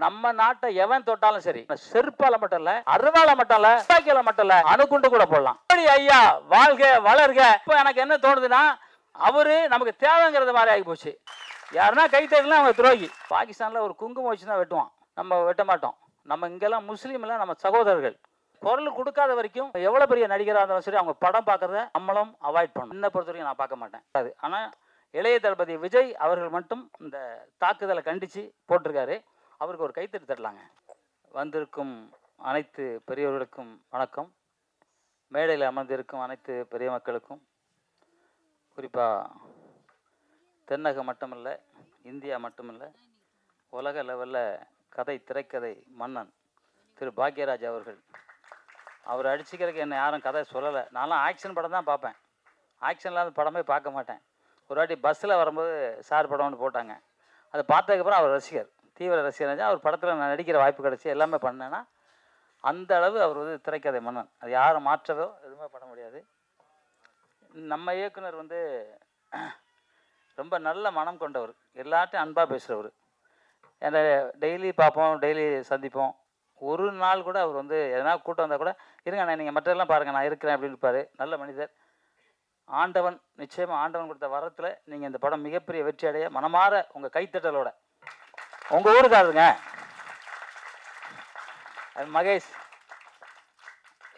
நம்ம நாட்டை எவன் தொட்டாலும் சரி, செருப்பால மட்டும் இல்ல, அருவால மட்டும் இல்ல, துப்பாக்கியால மட்டும் இல்ல, அணுகுண்டு கூட போடலாம். ஐயா வாழ்க வளர்க. இப்ப எனக்கு என்ன தோணுதுன்னா, அவரு நமக்கு தேவைங்கிறது மாதிரி ஆகி போச்சு. யாருன்னா கை தட்டலாம் அவங்க துரோகி. பாகிஸ்தான்ல ஒரு குங்குமம் வச்சு தான் வெட்டுவான், நம்ம வெட்ட மாட்டோம். நம்ம இங்கெல்லாம் முஸ்லீம் எல்லாம் நம்ம சகோதரர்கள். குரல் கொடுக்காத வரைக்கும் எவ்வளவு பெரிய நடிகராக இருந்தாலும் சரி, அவங்க படம் பார்க்கறத நம்மளும் அவாய்ட் பண்ணணும். என்ன பொறுத்த வரைக்கும் நான் பார்க்க மாட்டேன். அது ஆனா இளைய தளபதி விஜய் அவர்கள் மட்டும் இந்த தாக்குதலை கண்டிச்சு போட்டிருக்காரு. அவருக்கு ஒரு கைத்தட்டு தட்டலாங்க. வந்திருக்கும் அனைத்து பெரியவர்களுக்கும் வணக்கம். மேடையில் அமர்ந்திருக்கும் அனைத்து பெரிய மக்களுக்கும், குறிப்பாக தென்னகம் மட்டுமில்லை, இந்தியா மட்டுமில்லை, உலக லெவலில் திரைக்கதை மன்னன் திரு பாக்யராஜ் அவர்கள். அவர் அடிச்சுக்கிறதுக்கு என்னை யாரும் கதை சொல்லலை. நான்லாம் ஆக்ஷன் படம் தான் பார்ப்பேன், ஆக்ஷன் இல்லாத படமே பார்க்க மாட்டேன். ஒரு வாட்டி பஸ்ஸில் வரும்போது சார் படம்னு போட்டாங்க. அதை பார்த்ததுக்கப்புறம் அவர் ரசிகர், தீவிர ரசிகர். அவர் படத்தில் நான் நடிக்கிற வாய்ப்பு கிடச்சி எல்லாமே பண்ணேன்னா அந்த அளவு அவர் வந்து திரைக்கதை மன்னன். அது யாரும் மாற்றவோ எதுவுமே பண்ண முடியாது. நம்ம இயக்குனர் வந்து ரொம்ப நல்ல மனம் கொண்டவர், எல்லார்ட்டையும் அன்பாக பேசுகிறவர். என்னை டெய்லி பார்ப்போம், டெய்லி சந்திப்போம். ஒரு நாள் கூட அவர் வந்து எதனா கூட்டம் வந்தால் கூட, இருங்க நான் நீங்கள் மற்றெல்லாம் பாருங்கள் நான் இருக்கிறேன் அப்படின்னு இருப்பார். நல்ல மனிதர். ஆண்டவன் நிச்சயமாக ஆண்டவன் கொடுத்த வரத்தில் நீங்கள் இந்த படம் மிகப்பெரிய வெற்றி அடைய மனமாற உங்கள் கைத்தட்டலோட. உங்கள் ஊருக்காருங்க மகேஷ்,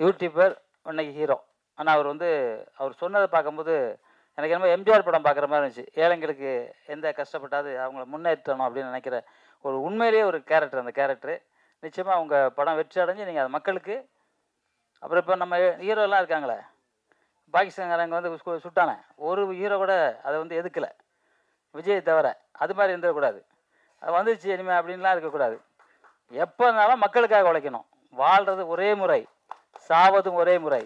யூடியூபர், இன்னைக்கு ஹீரோ. ஆனால் அவர் வந்து அவர் சொன்னதை பார்க்கும்போது எனக்கு என்னமோ எம்ஜிஆர் படம் பார்க்குற மாதிரி இருந்துச்சு. ஏழைங்களுக்கு எந்த கஷ்டப்பட்டாது அவங்கள முன்னேற்றணும் அப்படின்னு நினைக்கிற ஒரு உண்மையிலேயே ஒரு கேரக்டர். அந்த கேரக்டரு நிச்சயமாக உங்கள் படம் வெற்றி அடைஞ்சு நீங்கள் அது மக்களுக்கு. அப்புறம் இப்போ நம்ம ஹீரோலாம் இருக்காங்களே, பாகிஸ்தான்காரங்க வந்து சுட்டானே, ஒரு ஹீரோ கூட அதை வந்து எதுக்கலை, விஜய் தவிர. அது மாதிரி இருந்துடக்கூடாது. அது வந்துச்சு இனிமேல் அப்படின்லாம் இருக்கக்கூடாது. எப்போ இருந்தாலும் மக்களுக்காக உழைக்கணும். வாழ்கிறது ஒரே முறை, சாவதும் ஒரே முறை.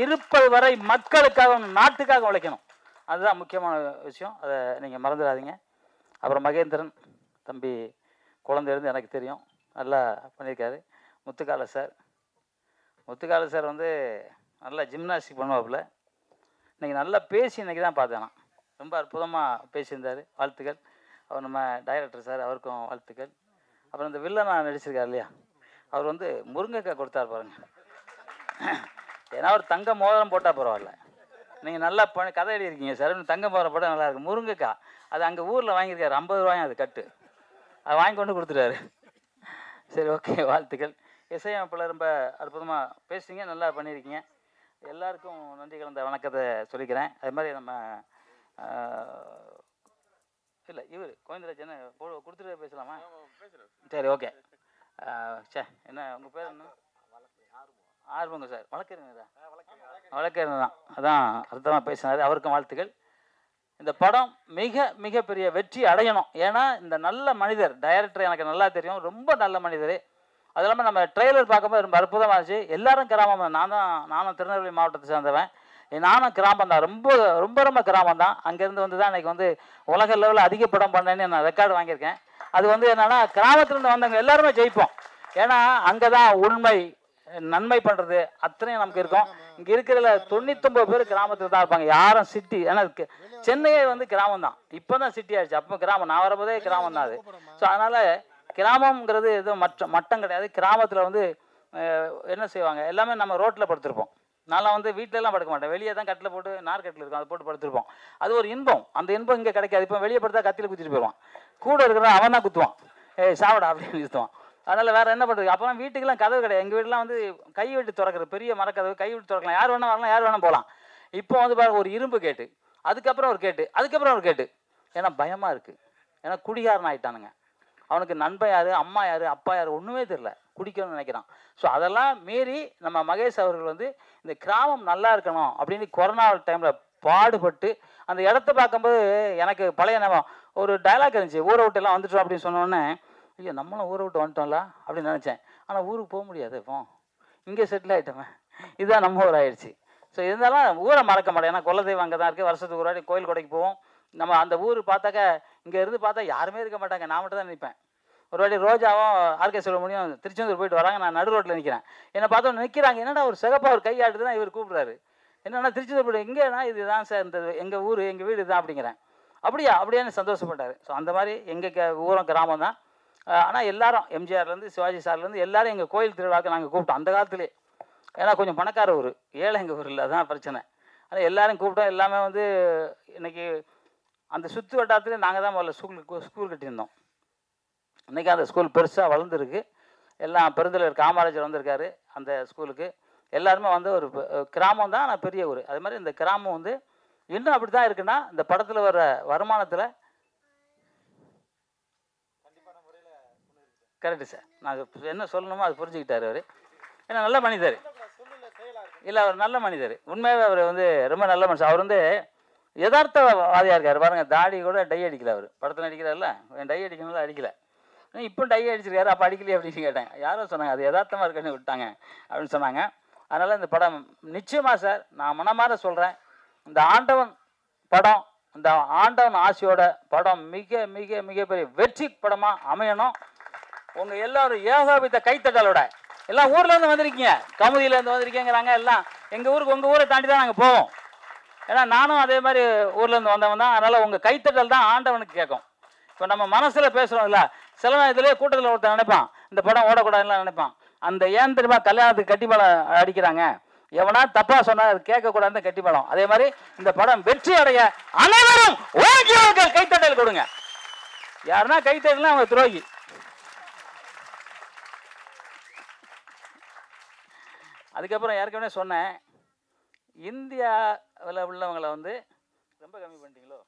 இருப்பது வரை மக்களுக்காக, நாட்டுக்காக உழைக்கணும். அதுதான் முக்கியமான விஷயம். அதை நீங்கள் மறந்துடாதீங்க. அப்புறம் மகேந்திரன் தம்பி, குழந்தையிலேருந்து எனக்கு தெரியும், நல்லா பண்ணியிருக்காரு. முத்துக்கால சார் வந்து நல்லா ஜிம்னாஸ்டிக் பண்ணுவாப்புல. இன்றைக்கி நல்லா பேசி இன்றைக்கி தான் பார்த்தேன் நான். ரொம்ப அற்புதமாக பேசியிருந்தார். வாழ்த்துக்கள். அவர் நம்ம டைரக்டர் சார், அவருக்கும் வாழ்த்துக்கள். அப்புறம் இந்த வில்லனாக நடிச்சிருக்கார் இல்லையா, அவர் வந்து முருங்கைக்காய் கொடுத்தார் பாருங்க. ஏன்னா ஒரு தங்க மோதிரம் போட்டால் பரவாயில்ல, நீங்கள் நல்லா கதை எழுதியிருக்கீங்க சார், தங்க மோதிரம் போட்டால் நல்லாயிருக்கு. முருங்கைக்காய் அது அங்கே ஊரில் வாங்கியிருக்காரு, 50 ரூபாயும் அது கட்டு. அதை வாங்கி கொண்டு கொடுத்துட்டாரு. சரி, ஓகே, வாழ்த்துக்கள். இசையமைப்பில் ரொம்ப அற்புதமாக பேசுகிறீங்க, நல்லா பண்ணியிருக்கீங்க. எல்லாருக்கும் நன்றி கலந்த வணக்கத்தை சொல்லிக்கிறேன். அது மாதிரி நம்ம இல்லை இவர் கோவிந்தராஜ் என்ன கொடுத்துட்டு பேசலாமா? சரி, ஓகே. என்ன உங்கள் பேர் என்ன? ஆர்வங்க சார். வழக்கறிஞர் தான். அதான் அர்த்தமாக பேசினார். அவருக்கும் வாழ்த்துக்கள். இந்த படம் மிகப்பெரிய வெற்றி அடையணும். ஏன்னா இந்த நல்ல மனிதர் டைரக்டர் எனக்கு நல்லா தெரியும், ரொம்ப நல்ல மனிதர். அது இல்லாமல் நம்ம ட்ரெய்லர் பார்க்கும்போது ரொம்ப அற்புதமாக இருந்துச்சு. எல்லாரும் கிராமம் தான். நானும் திருநெல்வேலி மாவட்டத்தை சேர்ந்தவன். நானும் கிராமம் தான், ரொம்ப கிராமம் தான். அங்கேருந்து வந்து தான் இன்றைக்கி வந்து உலக லெவலில் அதிக படம் பண்ணேன்னு நான் ரெக்கார்டு வாங்கியிருக்கேன். அது வந்து என்னென்னா, கிராமத்துலேருந்து வந்தவங்க எல்லாருமே ஜெயிப்போம். ஏன்னா அங்கே தான் உண்மை, நன்மை பண்ணுறது அத்தனையும் நமக்கு இருக்கும். இங்கே இருக்கிறதுல 99 பேர் கிராமத்தில் தான் இருப்பாங்க, யாரும் சிட்டி. ஏன்னா சென்னையே வந்து கிராமம் தான், இப்போ தான் சிட்டி ஆயிடுச்சு. அப்போ கிராமம், நான் வரும்போதே கிராமம் தான் அது. ஸோ அதனால் கிராமங்கிறது எதுவும் மட்டம் கிடையாது. கிராமத்தில் வந்து என்ன செய்வாங்க, எல்லாமே நம்ம ரோட்டில் படுத்திருப்போம். நான்லாம் வந்து வீட்டிலலாம் படுக்க மாட்டேன், வெளியே தான் கட்டில் போட்டு, நார்கட்டில் இருக்கும், அதை போட்டு படுத்திருப்போம். அது ஒரு இன்பம். அந்த இன்பம் இங்கே கிடைக்காது. இப்போ வெளியே படுத்தா கத்தியில் குத்திட்டு போயிடுவான், கூட இருக்கிற அவன் தான் குத்துவான், சாவடா அப்படின்னு குத்துவான். அதனால் வேறு என்ன பண்ணுறது? அப்போலாம் வீட்டுக்கெல்லாம் கதவு கிடையாது. எங்கள் வீட்டிலாம் வந்து கை விட்டு திறக்கிறது, பெரிய மரக்கதவு, கை விட்டு திறக்கலாம், யார் வேணால் வரலாம், யார் வேணால் போகலாம். இப்போ வந்து பாருங்க, ஒரு இரும்பு கேட்டு, அதுக்கப்புறம் ஒரு கேட்டு, அதுக்கப்புறம் ஒரு கேட்டு. ஏன்னா பயமாக இருக்குது. ஏன்னா குடிகாரன் ஆகிட்டானுங்க. அவனுக்கு நண்பன் யார், அம்மா யார், அப்பா யார் ஒன்றுமே தெரியல, குடிக்கணும்னு நினைக்கிறான். ஸோ அதெல்லாம் மீறி நம்ம மகேஷ் அவர்கள் வந்து இந்த கிராமம் நல்லா இருக்கணும் அப்படின்னு கொரோனா டைமில் பாடுபட்டு அந்த இடத்த பார்க்கும்போது எனக்கு பழைய நேரம் ஒரு டைலாக் இருந்துச்சு, ஊரை விட்டு எல்லாம் வந்துட்டோம் அப்படின்னு சொன்னோன்னே, ஐயோ நம்மளும் ஊரை விட்டு வந்துட்டோம்ல அப்படின்னு நினச்சேன். ஆனால் ஊருக்கு போக முடியாது, இப்போ இங்கே செட்டில் ஆகிட்டோமே, இதுதான் நம்ம ஊர் ஆயிடுச்சு. ஸோ இருந்தாலும் ஊரை மறக்க மாட்டேன். ஏன்னா குலதெய்வம் அங்கே தான் இருக்குது. வருஷத்துக்கு ஒரு வாட்டி கோயில் கொடைக்கு போவோம். நம்ம அந்த ஊர் பார்த்தாக்க, இங்கே இருந்து பார்த்தா யாருமே இருக்க மாட்டாங்க, நான் மட்டும் தான் நிற்பேன். ஒரு வாட்டி ரோஜாவும் ஆர்கே சுப்ரமணியம் திருச்செந்தூர் போயிட்டு வராங்க, நான் நடு ரோட்டில் நிற்கிறேன். என்னை பார்த்தோன்னு நிற்கிறாங்க, என்னடா ஒரு சிகப்பாக ஒரு கையாட்டுது தான் இவர் கூப்பிட்றாரு. என்னென்னா திருச்செந்தூர் போய்ட்டு, எங்கேனா இதுதான் சார் இந்த எங்கள் ஊர், எங்கள் வீடு தான் அப்படிங்கிறேன். அப்படியான்னு சந்தோஷப்பட்டார். ஸோ அந்த மாதிரி எங்கள் ஊரம் கிராமம் தான். ஆனால் எல்லாரும் எம்ஜிஆர்லேருந்து சிவாஜி சார்லேருந்து எல்லாரும் எங்கள் கோயில் திருவிழாவுக்கு நாங்கள் கூப்பிட்டோம் அந்த காலத்துலேயே. ஏன்னா கொஞ்சம் பணக்கார ஊர், ஏழை எங்கள் ஊர் இல்லை, அதான் பிரச்சனை. ஆனால் எல்லோரும் கூப்பிட்டோம். எல்லாமே வந்து இன்றைக்கி அந்த சுற்று வட்டாரத்துலேயே நாங்கள் தான் முதல்ல ஸ்கூல் கட்டியிருந்தோம். இன்றைக்கி அந்த ஸ்கூல் பெருசாக வளர்ந்துருக்கு. எல்லாம் பெருந்தலைவர் காமராஜர் வந்திருக்காரு அந்த ஸ்கூலுக்கு. எல்லாருமே வந்து ஒரு கிராமம் தான், ஆனால் பெரிய ஊர். அது மாதிரி இந்த கிராமம் வந்து இன்னும் அப்படி தான் இருக்குன்னா இந்த படத்தில் வர வருமானத்தில் கரெக்டு சார். நான் என்ன சொல்லணுமோ அது புரிஞ்சுக்கிட்டார் அவர். ஏன்னா நல்ல மனிதர் இல்லை, அவர் நல்ல மனிதர். உண்மையாகவே அவர் வந்து ரொம்ப நல்ல மனுஷன். அவர் வந்து யதார்த்தவாதியாக இருக்கார். பாருங்கள், தாடி கூட டை அடிக்கல. அவர் படத்தில் அடிக்கிறார்ல, டை அடிக்கணும்ல, அடிக்கலை. இப்போ டை அடிச்சிருக்காரு, அப்போ அடிக்கலையே அப்படின்னு கேட்டேன். யாரோ சொன்னாங்க அது யதார்த்தமாக இருக்குன்னு விட்டாங்க அப்படின்னு சொன்னாங்க. அதனால் இந்த படம் நிச்சயமாக சார் நான் மனமாற சொல்கிறேன், இந்த ஆண்டவன் படம், இந்த ஆண்டவன் ஆசையோட படம் மிக மிக மிகப்பெரிய வெற்றி படமாக அமையணும். உங்கள் எல்லோரும் ஏகோபித்த கைத்தட்டலோட எல்லாம் ஊர்லேருந்து வந்திருக்கீங்க, கமுதியிலேருந்து வந்திருக்கேங்கிறாங்க. எல்லாம் எங்கள் ஊருக்கு உங்கள் ஊரை தாண்டி தான் நாங்கள் போவோம். ஏன்னா நானும் அதே மாதிரி ஊர்லேருந்து வந்தவன் தான். அதனால் உங்கள் கைத்தட்டல் தான் ஆண்டவனுக்கு கேட்கும். இப்போ நம்ம மனசில் பேசுகிறோம்ல, சில நேரத்திலே கூட்டத்தில் ஒருத்தர் நினைப்பான் இந்த படம் ஓடக்கூடாதுன்னு நினைப்பான். அந்த ஏன் தெரியுமா கல்யாணத்துக்கு கட்டிப்பாலம் அடிக்கிறாங்க, எவனா தப்பாக சொன்னால் அது கேட்கக்கூடாதுன்னு கட்டிப்பாலம். அதே மாதிரி இந்த படம் வெற்றி அடைய அனைவரும் ஓங்கியவர்கள் கைத்தட்டல் கொடுங்க. யாருன்னா கைத்தட்டலாம் அவங்க துரோகி. அதுக்கப்புறம் ஏற்கனவே சொன்னேன், இந்தியாவில் உள்ளவங்களை வந்து ரொம்ப கம்மி பண்ணிட்டீங்களோ.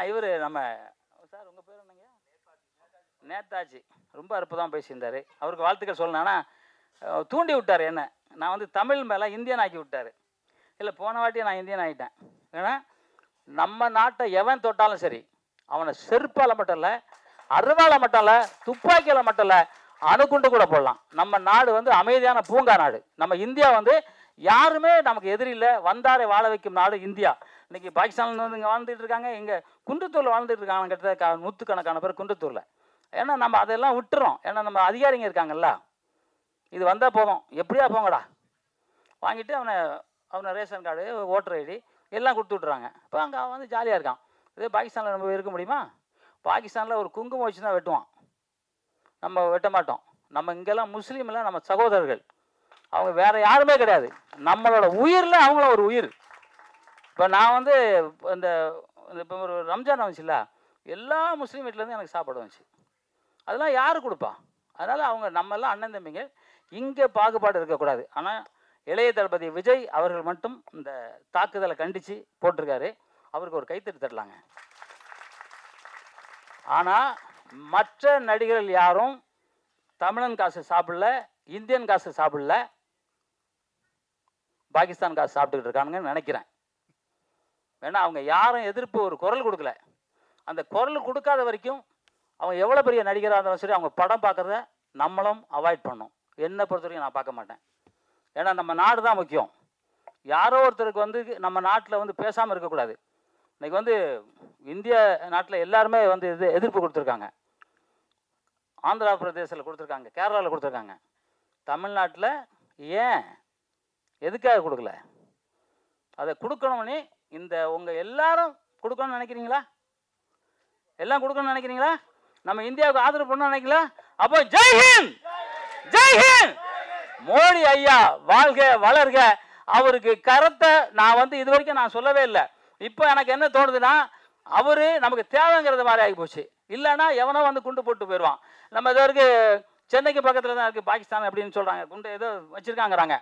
இவர் நம்ம சார், உங்கள் பேர் என்னங்க? நேதாஜி. ரொம்ப அற்புதமாக பேசியிருந்தார். அவருக்கு வாழ்த்துக்கள் சொல்லணும். ஆனால் தூண்டி விட்டார் என்ன, நான் வந்து தமிழ் மேலே இந்தியன் ஆக்கி விட்டார். இல்லை, போன வாட்டியே நான் இந்தியன் ஆகிட்டேன். ஏன்னா நம்ம நாட்டை எவன் தொட்டாலும் சரி, அவனை செருப்பால் மட்டும் இல்லை, அருவாலை மட்டும் இல்லை, துப்பாக்கியில் மட்டும் இல்லை, அணுகுண்டு கூட போடலாம். நம்ம நாடு வந்து அமைதியான பூங்கா நாடு. நம்ம இந்தியா வந்து யாருமே நமக்கு எதிரி இல்லை, வந்தாரை வாழ வைக்கும் நாடு இந்தியா. இன்றைக்கி பாகிஸ்தான்ல வந்து இங்கே வாழ்ந்துட்டு இருக்காங்க, இங்கே குன்றத்தூரில் வாழ்ந்துட்டு இருக்காங்க, கிட்டத்தட்ட நூற்றுக்கணக்கான பேர் குன்றத்தூரில். ஏன்னா நம்ம அதெல்லாம் விட்டுறோம். ஏன்னா நம்ம அதிகாரிங்க இருக்காங்கல்ல, இது வந்தால் போதும், எப்படியா போங்கடா வாங்கிட்டு அவனை ரேஷன் கார்டு, ஓட்டர் ஐடி எல்லாம் கொடுத்து விட்றாங்க. இப்போ அங்கே அவன் வந்து ஜாலியாக இருக்கான். இதே பாகிஸ்தானில் நம்ம இருக்க முடியுமா? பாகிஸ்தானில் ஒரு குங்குமம் வச்சு தான் வெட்டுவான், நம்ம வெட்ட மாட்டோம். நம்ம இங்கெல்லாம் முஸ்லீம்லாம் நம்ம சகோதரர்கள், அவங்க வேறு யாருமே கிடையாது. நம்மளோட உயிரில் அவங்கள ஒரு உயிர். இப்போ நான் வந்து இப்போ ஒரு ரம்ஜான் வந்துச்சுல்ல, எல்லா முஸ்லீம் வீட்டிலேருந்து எனக்கு சாப்பாடு வந்துச்சு. அதெல்லாம் யார் கொடுப்பா? அதனால் அவங்க நம்மெல்லாம் அண்ணன் தம்பிங்க, இங்கே பாகுபாடு இருக்கக்கூடாது. ஆனால் இளைய தளபதி விஜய் அவர்கள் மட்டும் இந்த தாக்குதலை கண்டித்து போட்டிருக்காரு. அவருக்கு ஒரு கைத்தறி தரலாங்க. ஆனால் மற்ற நடிகர்கள் யாரும் தமிழன் காசு சாப்பிடல, இந்தியன் காசு சாப்பிடல, பாகிஸ்தான் காசு சாப்பிட்டுக்கிட்டு இருக்கானுங்கன்னு நினைக்கிறேன். ஏன்னா அவங்க யாரும் எதிர்ப்பு ஒரு குரல் கொடுக்கல. அந்த குரல் கொடுக்காத வரைக்கும் அவங்க எவ்வளோ பெரிய நடிகராக இருந்தாலும் சரி, அவங்க படம் பார்க்குறத நம்மளும் அவாய்ட் பண்ணோம். என்னை பொறுத்த வரைக்கும் நான் பார்க்க மாட்டேன். ஏன்னா நம்ம நாடு தான் முக்கியம். யாரோ ஒருத்தருக்கு வந்து நம்ம நாட்டில் வந்து பேசாமல் இருக்கக்கூடாது. இன்றைக்கி வந்து இந்திய நாட்டில் எல்லாருமே வந்து எதிர்ப்பு கொடுத்துருக்காங்க. ஆந்திரா பிரதேசத்தில் கொடுத்துருக்காங்க, கேரளாவில் கொடுத்துருக்காங்க. தமிழ்நாட்டில் ஏன் எதுக்காக கொடுக்கல? அதை கொடுக்கணும்னு இந்த உங்கள் எல்லாரும் கொடுக்கணும்னு நினைக்கிறீங்களா? எல்லாம் கொடுக்கணும்னு நினைக்கிறீங்களா? நம்ம இந்தியாவுக்கு ஆதரவு பண்ணணும்னு நினைக்கிறீங்களா? அப்போ ஜெய்ஹிந்த், ஜெய்ஹிந்த். மோடி ஐயா வாழ்க வளர்க. அவருக்கு கருத்தை நான் வந்து இது வரைக்கும் நான் சொல்லவே இல்லை. இப்போ எனக்கு என்ன தோணுதுன்னா, அவரு நமக்கு தேவைங்கிறது மாதிரி ஆகி போச்சு. இல்லைன்னா எவனோ வந்து குண்டு போட்டு போயிடுவான். நம்ம இது வரைக்கும் சென்னைக்கு பக்கத்தில் தான் இருக்குது பாகிஸ்தான் அப்படின்னு சொல்கிறாங்க, குண்டு ஏதோ வச்சுருக்காங்கிறாங்க.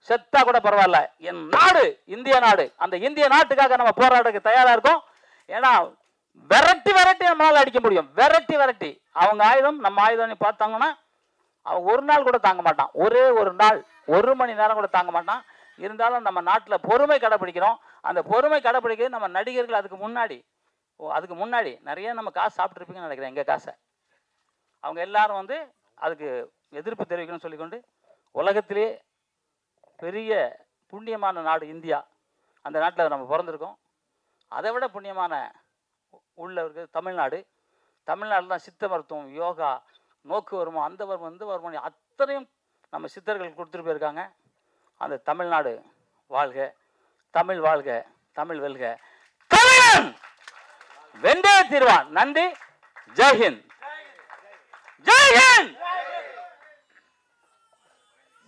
செத்தா கூட பரவாயில்ல, என் நாடு இந்திய நாடு, அந்த இந்திய நாட்டுக்காக நம்ம போராட்டத்துக்கு தயாராக இருக்கோம். ஏன்னா விரட்டி விரட்டி நம்மளால் அடிக்க முடியும். விரட்டி விரட்டி அவங்க ஆயுதம் நம்ம ஆயுதம் பார்த்தாங்கன்னா அவன் ஒரு நாள் கூட தாங்க மாட்டான். ஒரே ஒரு நாள், ஒரு மணி நேரம் கூட தாங்க மாட்டான். இருந்தாலும் நம்ம நாட்டில் பொறுமை கடைப்பிடிக்கிறோம். அந்த பொறுமை கடைப்பிடிக்கிறது நம்ம நடிகர்கள் அதுக்கு முன்னாடி நிறைய நம்ம காசு சாப்பிட்ருப்பீங்கன்னு நினைக்கிறேன். எங்கள் காசை அவங்க எல்லாரும் வந்து அதுக்கு எதிர்ப்பு தெரிவிக்கணும்னு சொல்லிக்கொண்டு, உலகத்திலே பெரிய புண்ணியமான நாடு இந்தியா, அந்த நாட்டில் நம்ம பிறந்திருக்கோம். அதை விட புண்ணியமான உள்ளவருக்கு தமிழ்நாடு. தமிழ்நாட்டில் தான் சித்த மருத்துவம், யோகா, நோக்கு வருமோ, அந்த வருமோ, இந்த வருமோ அத்தனையும் நம்ம சித்தர்கள் கொடுத்துட்டு போயிருக்காங்க. அந்த தமிழ்நாடு வாழ்க, தமிழ் வாழ்க, தமிழ் வெல்க, தமிழன் வென்றே தீர்வான். நன்றி, ஜெய்ஹிந்த்.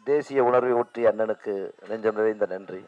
தேசிய உணர்வை ஊற்றிய அண்ணனுக்கு நெஞ்சம் நிறைந்த நன்றி.